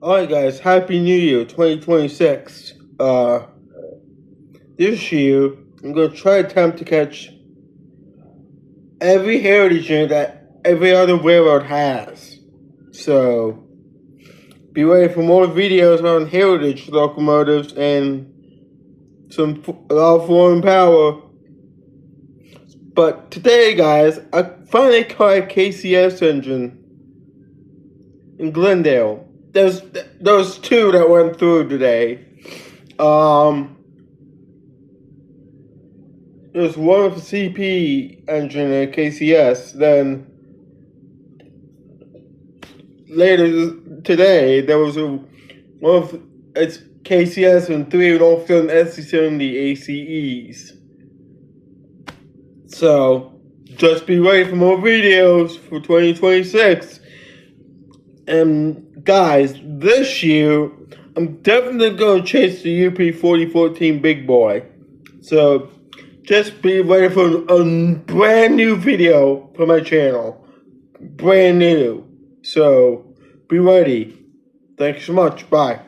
Alright guys, Happy New Year 2026. This year, I'm going to try to attempt to catch every heritage unit that every other railroad has. So, be ready for more videos on heritage locomotives and a lot of foreign power. But today guys, I finally caught a KCS engine in Glendale. There's two that went through today. There's one with a CP engine and a KCS. Then later today, there was one of it's KCS and three would all fit in SC-70 ACEs. So just be ready for more videos for 2026. And guys, this year I'm definitely going to chase the UP 4014 Big Boy. So just be ready for a brand new video for my channel. Brand new. So be ready. Thanks so much. Bye.